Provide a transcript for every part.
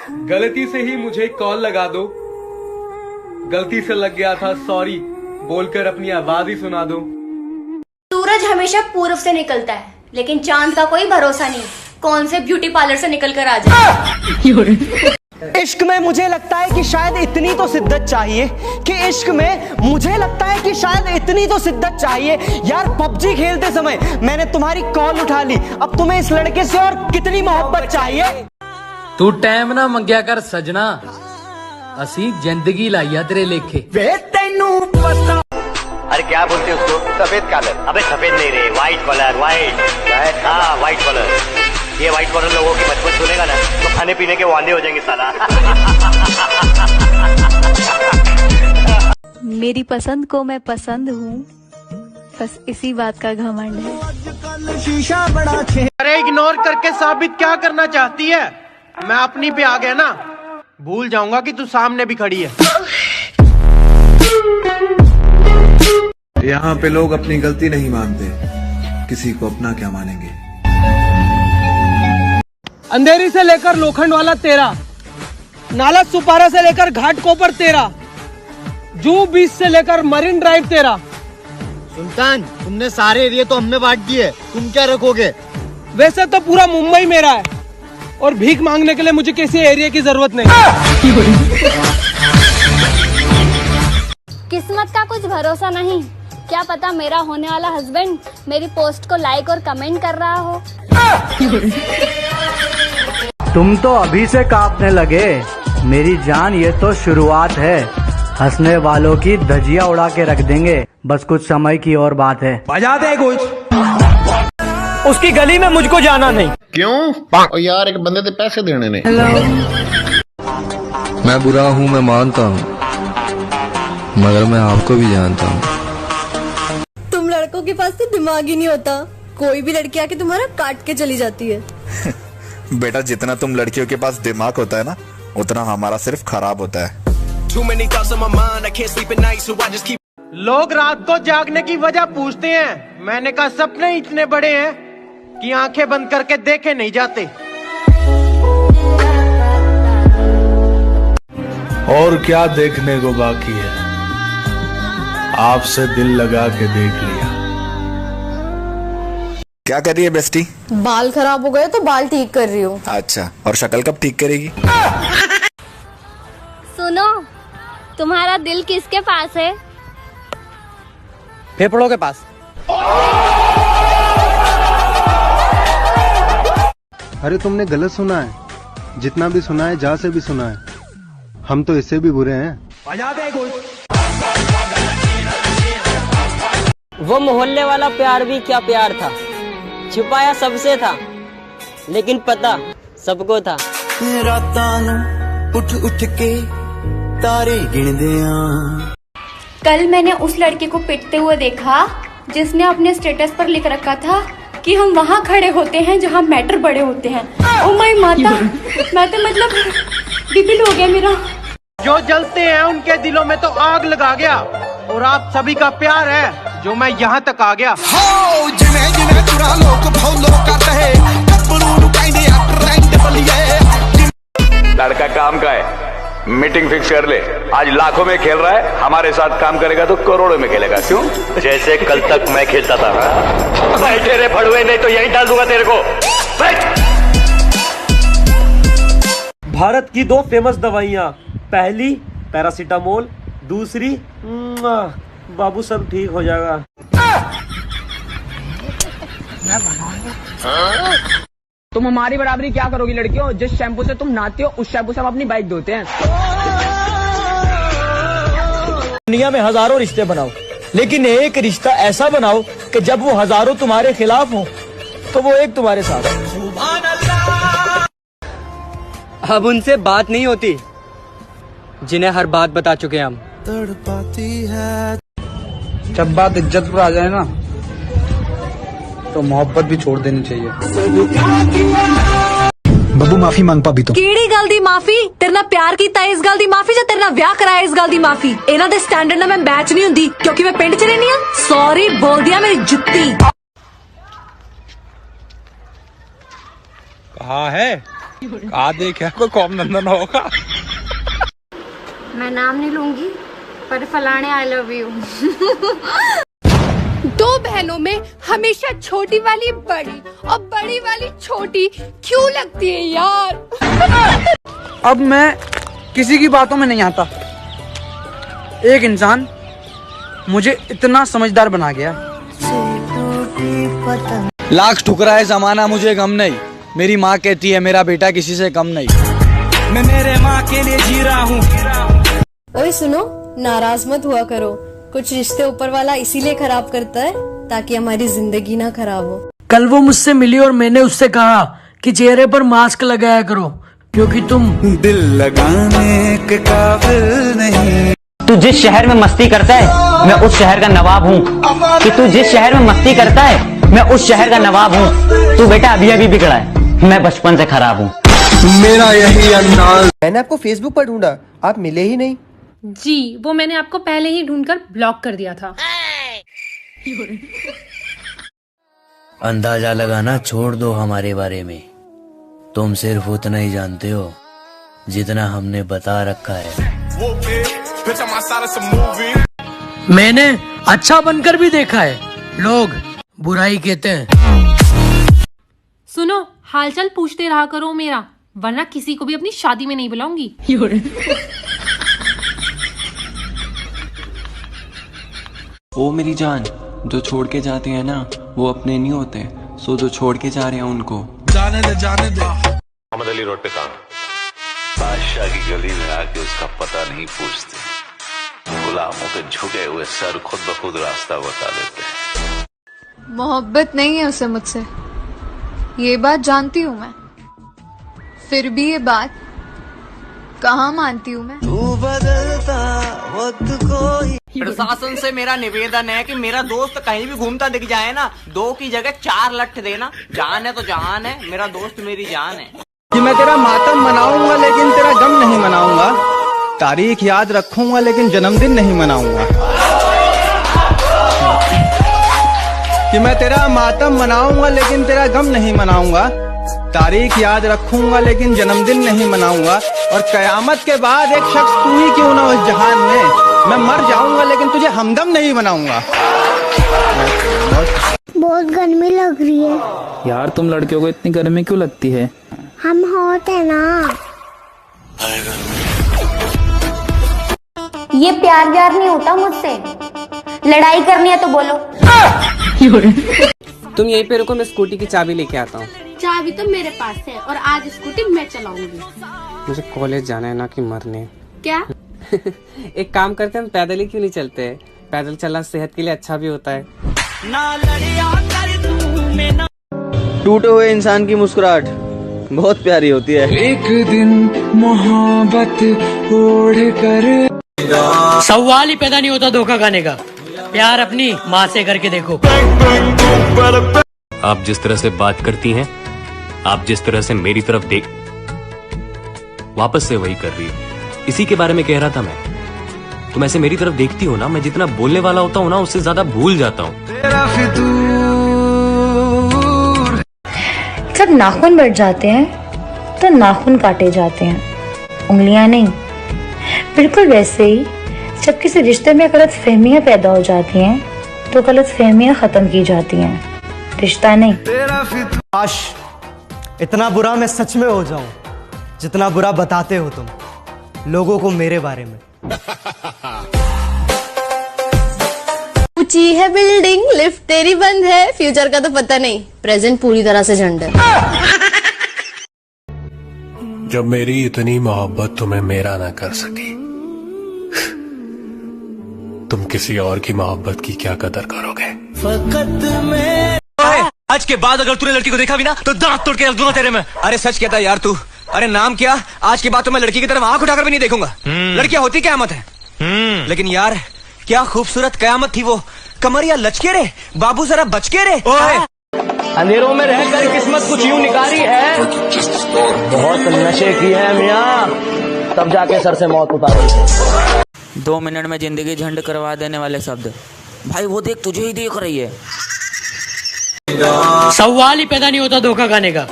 गलती से ही मुझे कॉल लगा दो, गलती से लग गया था सॉरी बोलकर अपनी आवाज ही सुना दो। सूरज हमेशा पूर्व से निकलता है, लेकिन चांद का कोई भरोसा नहीं, कौन से ब्यूटी पार्लर से निकल कर आ जाए। इश्क में मुझे लगता है कि शायद इतनी तो शिद्दत चाहिए, कि इश्क में मुझे लगता है कि शायद इतनी तो शिद्दत चाहिए। यार पबजी खेलते समय मैंने तुम्हारी कॉल उठा ली, अब तुम्हें इस लड़के से और कितनी मोहब्बत चाहिए। तू टाइम ना मंगया कर सजना, असी जिंदगी लाइया तेरे लेखे। वे तेनू पता। अरे क्या बोलते उसको? सफेद कलर। अबे सफेद नहीं रे, व्हाइट कलर। व्हाइट, हाँ व्हाइट कलर। ये व्हाइट कलर लोगों की बचपन सुनेगा ना तो खाने पीने के वांदे हो जाएंगे साला। मेरी पसंद को मैं पसंद हूँ, बस इसी बात का घमंड है। शीशा बड़ा। अरे इग्नोर करके साबित क्या करना चाहती है? मैं अपनी पे आ गया ना, भूल जाऊंगा कि तू सामने भी खड़ी है। यहाँ पे लोग अपनी गलती नहीं मानते, किसी को अपना क्या मानेंगे। अंधेरी से लेकर लोखंड वाला तेरा, नाला सुपारा से लेकर घाट कोपर तेरा, जू बीच से लेकर मरीन ड्राइव तेरा। सुल्तान, तुमने सारे एरिया तो हमें बांट दिए, तुम क्या रखोगे? वैसे तो पूरा मुंबई मेरा है, और भीख मांगने के लिए मुझे किसी एरिया की जरूरत नहीं। किस्मत का कुछ भरोसा नहीं, क्या पता मेरा होने वाला हस्बैंड मेरी पोस्ट को लाइक और कमेंट कर रहा हो। तुम तो अभी से कांपने लगे, मेरी जान ये तो शुरुआत है। हंसने वालों की धजिया उड़ा के रख देंगे, बस कुछ समय की और बात है। बजा दे कुछ। उसकी गली में मुझको जाना नहीं। क्यों? और यार एक बंदे से पैसे देने ने। मैं बुरा हूँ, मैं मानता हूँ, मगर मैं आपको भी जानता हूँ। तुम लड़कों के पास तो दिमाग ही नहीं होता, कोई भी लड़की आके तुम्हारा काट के चली जाती है। बेटा जितना तुम लड़कियों के पास दिमाग होता है ना, उतना हमारा सिर्फ खराब होता है। लोग रात को जागने की वजह पूछते हैं, मैंने कहा सपने इतने बड़े हैं कि आंखें बंद करके देखे नहीं जाते। और क्या देखने को बाकी है, आपसे दिल लगा के देख लिया। क्या कर रही है बेस्टी? बाल खराब हो गए तो बाल ठीक कर रही हूँ। अच्छा, और शक्ल कब ठीक करेगी? सुनो, तुम्हारा दिल किसके पास है? फेफड़ों के पास। अरे तुमने गलत सुना है, जितना भी सुना है जा से भी सुना है, हम तो इससे भी बुरे हैं। बजा दे कुछ। वो मोहल्ले वाला प्यार भी क्या प्यार था, छुपाया सबसे था, लेकिन पता सबको था। रातां उठ उठ के तारे गिनदे आ। कल मैंने उस लड़के को पिटते हुए देखा जिसने अपने स्टेटस पर लिख रखा था कि हम वहाँ खड़े होते हैं जहाँ मैटर बड़े होते हैं। ओ माय माता, मैं तो मतलब बिपिल हो गया मेरा। जो जलते हैं उनके दिलों में तो आग लगा गया, और आप सभी का प्यार है जो मैं यहाँ तक आ गया। लड़का काम का है, मीटिंग फिक्स कर ले। आज लाखों में खेल रहा है, हमारे साथ काम करेगा तो करोड़ों में खेलेगा। क्यों? जैसे कल तक मैं खेलता था। बैठे रे फड़ुए, नहीं तो यहीं डाल दूंगा तेरे को। भारत की दो फेमस दवाइयाँ, पहली पैरासीटामोल, दूसरी बाबू सब ठीक हो जाएगा। तुम हमारी बराबरी क्या करोगी लड़कियों? जिस शैम्पू से तुम नहाती हो उस शैम्पू से हम अपनी बाइक धोते हैं। दुनिया में हजारों रिश्ते बनाओ, लेकिन एक रिश्ता ऐसा बनाओ कि जब वो हजारों तुम्हारे खिलाफ हो तो वो एक तुम्हारे साथ हो। अब उनसे बात नहीं होती जिन्हें हर बात बता चुके हैं हम। तड़पाती है। जब बात इज्जत पर आ जाए ना, तो मोहब्बत भी छोड़ देनी चाहिए। बब्बू माफी मांग पाबी तो। ਕਿਹੜੀ ਗੱਲ ਦੀ ਮਾਫੀ? ਤੇਰੇ ਨਾਲ ਪਿਆਰ ਕੀਤਾ ਇਸ ਗੱਲ ਦੀ ਮਾਫੀ, ਜਾਂ ਤੇਰੇ ਨਾਲ ਵਿਆਹ ਕਰਾਇਆ ਇਸ ਗੱਲ ਦੀ ਮਾਫੀ? ਇਹਨਾਂ ਦੇ ਸਟੈਂਡਰਡ ਨਾਲ ਮੈਂ ਮੈਚ ਨਹੀਂ ਹੁੰਦੀ, ਕਿਉਂਕਿ ਮੈਂ ਪਿੰਡ 'ਚ ਰਹਿੰਦੀ ਆ। ਸੌਰੀ ਬੋਲਦੀ ਆ ਮੇਰੀ ਜੁੱਤੀ। कहा है आधे क्या कोई कॉम धंधा ना होगा। मैं नाम नहीं लूंगी पर फलाने आई लव यू। दो बहनों में हमेशा छोटी वाली बड़ी और बड़ी वाली छोटी क्यों लगती है यार। अब मैं किसी की बातों में नहीं आता। एक इंसान मुझे इतना समझदार बना गया। लाख ठुकराए जमाना मुझे गम नहीं, मेरी माँ कहती है मेरा बेटा किसी से कम नहीं। मैं मेरे माँ के लिए जी रहा हूँ। ओए सुनो, नाराज मत हुआ करो। कुछ रिश्ते ऊपर वाला इसीलिए खराब करता है ताकि हमारी जिंदगी ना खराब हो। कल वो मुझसे मिली और मैंने उससे कहा कि चेहरे पर मास्क लगाया करो क्योंकि तुम दिल लगाने के काबिल नहीं। तू जिस शहर में मस्ती करता है मैं उस शहर का नवाब हूँ। कि तू जिस शहर में मस्ती करता है मैं उस शहर का नवाब हूँ। तू बेटा अभी अभी बिगड़ा है, मैं बचपन से खराब हूँ। मेरा यही अंदाज। मैंने आपको फेसबुक पर ढूंढा, आप मिले ही नहीं। जी वो मैंने आपको पहले ही ढूंढकर ब्लॉक कर दिया था। अंदाजा लगाना छोड़ दो हमारे बारे में। तुम सिर्फ उतना ही जानते हो जितना हमने बता रखा है। मैंने अच्छा बनकर भी देखा है, लोग बुराई कहते हैं। सुनो, हालचाल पूछते रहा करो मेरा, वरना किसी को भी अपनी शादी में नहीं बुलाऊंगी। ओ मेरी जान, जो छोड़ के जाते हैं ना वो अपने नहीं होते, सो जो छोड़ के जा रहे हैं उनको जाने दे जाने दे। मोहम्मद अली रोड पे काम, बादशाह की गली में आके उसका पता नहीं पूछते, गुलामों के झुके हुए सर खुद ब खुद रास्ता बता देते हैं। मोहब्बत नहीं है उसे मुझसे, ये बात जानती हूँ मैं, फिर भी ये बात कहाँ मानती हूँ मैं। तू बदलता वक्त कोई। प्रशासन से मेरा निवेदन है कि मेरा दोस्त कहीं भी घूमता दिख जाए ना, 2 की जगह 4 लठ देना। जान है तो जान है, मेरा दोस्त मेरी जान है। कि मैं तेरा मातम मनाऊंगा लेकिन तेरा गम नहीं मनाऊंगा, तारीख याद रखूंगा लेकिन जन्मदिन नहीं मनाऊंगा। कि मैं तेरा मातम मनाऊंगा लेकिन तेरा गम नहीं मनाऊंगा, तारीख याद रखूंगा लेकिन जन्मदिन नहीं मनाऊंगा। और कयामत के बाद एक शख्स तू ही क्यों ना उस जहान में, मैं मर जाऊंगा लेकिन तुझे हमदम नहीं बनाऊंगा। बहुत गर्मी लग रही है यार, तुम लड़कियों को इतनी गर्मी क्यों लगती है? हम होते ना। ये प्यार व्यार नहीं होता मुझसे, लड़ाई करनी है तो बोलो। तुम यहीं पे रुको, मैं स्कूटी की चाबी लेके आता हूँ। चाबी तो मेरे पास है और आज स्कूटी मैं चलाऊंगी। मुझे कॉलेज जाना है ना कि मरने। क्या? एक काम करते हैं, हम पैदल ही क्यों नहीं चलते? पैदल चलना सेहत के लिए अच्छा भी होता है। टूटे हुए इंसान की मुस्कुराहट बहुत प्यारी होती है। एक दिन मोहब्बत ओढ़ कर। सवाल ही पैदा नहीं होता धोखा खाने का, प्यार अपनी माँ से करके देखो। आप जिस तरह से बात करती हैं, आप जिस तरह से मेरी तरफ देख, वापस से वही कर रही हो। इसी के बारे में कह रहा था मैं। तुम ऐसे मेरी तरफ देखती हो ना, मैं जितना बोलने वाला होता हूँ ना उससे ज्यादा भूल जाता हूँ। जब नाखून बढ़ जाते हैं तो नाखून काटे जाते हैं, उंगलियां नहीं। बिल्कुल वैसे ही जब किसी रिश्ते में गलतफहमियां पैदा हो जाती हैं तो गलतफहमियां खत्म की जाती हैं, रिश्ता नहीं। काश इतना बुरा मैं सच में हो जाऊं जितना बुरा बताते हो तुम लोगों को मेरे बारे में। ऊंची है बिल्डिंग, लिफ्ट तेरी बंद है, फ्यूचर का तो पता नहीं, प्रेजेंट पूरी तरह से झंड है। जब मेरी इतनी मोहब्बत तुम्हें मेरा ना कर सकी, तुम किसी और की मोहब्बत की क्या कदर करोगे? आज के बाद अगर तूने लड़की को देखा भी ना तो दांत तोड़ के रख दूंगा तेरे में। अरे सच कहता है यार तू। अरे नाम क्या? आज के बाद तो मैं लड़की की तरफ आंख उठाकर भी नहीं देखूंगा। लड़कियां होती कयामत है। लेकिन यार क्या खूबसूरत कयामत थी वो। कमरिया लचके रे बाबू, जरा बचके रे। अंधेरों में रहकर किस्मत कुछ यूं निकारी है, बहुत नशे की है मियाँ, तब जाके सर से मौत उतारी। 2 मिनट में जिंदगी झंड करवा देने वाले शब्द। भाई वो देख, तुझे ही देख रही है। सवाल ही पैदा नहीं होता धोखा खाने का,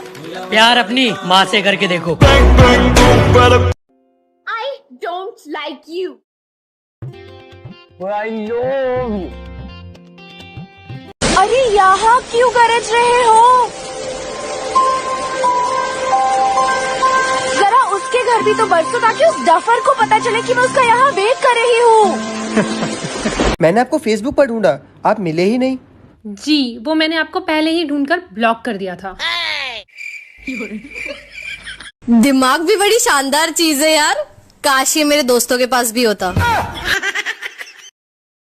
प्यार अपनी माँ से करके देखो। I don't like you. I love you. अरे यहाँ क्यों गरज रहे हो? जरा उसके घर भी तो बरसो ताकि उस डफर को पता चले कि मैं उसका यहाँ वेट कर रही हूँ। मैंने आपको फेसबुक पर ढूंढा, आप मिले ही नहीं। जी, वो मैंने आपको पहले ही ढूंढकर ब्लॉक कर दिया था। दिमाग भी बड़ी शानदार चीज है यार, काश ये मेरे दोस्तों के पास भी होता।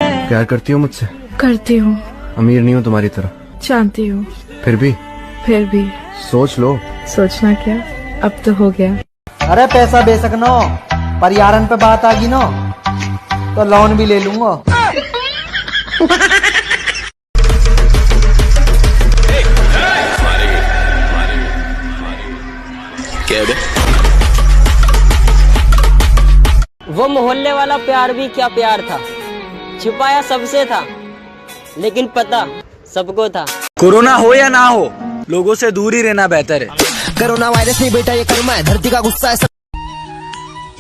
प्यार करती हो मुझसे? करती हूँ। अमीर नहीं हूँ तुम्हारी तरह, जानती हूँ। फिर भी सोच लो। सोचना क्या, अब तो हो गया। अरे पैसा बेशक नो, पर यारन पे बात आ गई नो तो लोन भी ले लूंगा। वो मोहल्ले वाला प्यार भी क्या प्यार था, छिपाया सबसे था लेकिन पता सबको था। कोरोना हो या ना हो, लोगों से दूर ही रहना बेहतर है। कोरोना वायरस नहीं बेटा, ये कर्मा है, धरती का गुस्सा है।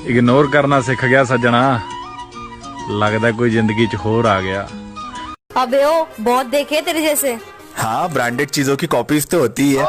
इग्नोर करना सीख गया सज्जना, लगता कोई जिंदगी च होर आ गया। अबे ओ, बहुत देखे तेरे जैसे। हाँ, ब्रांडेड चीजों की कॉपीज तो होती है।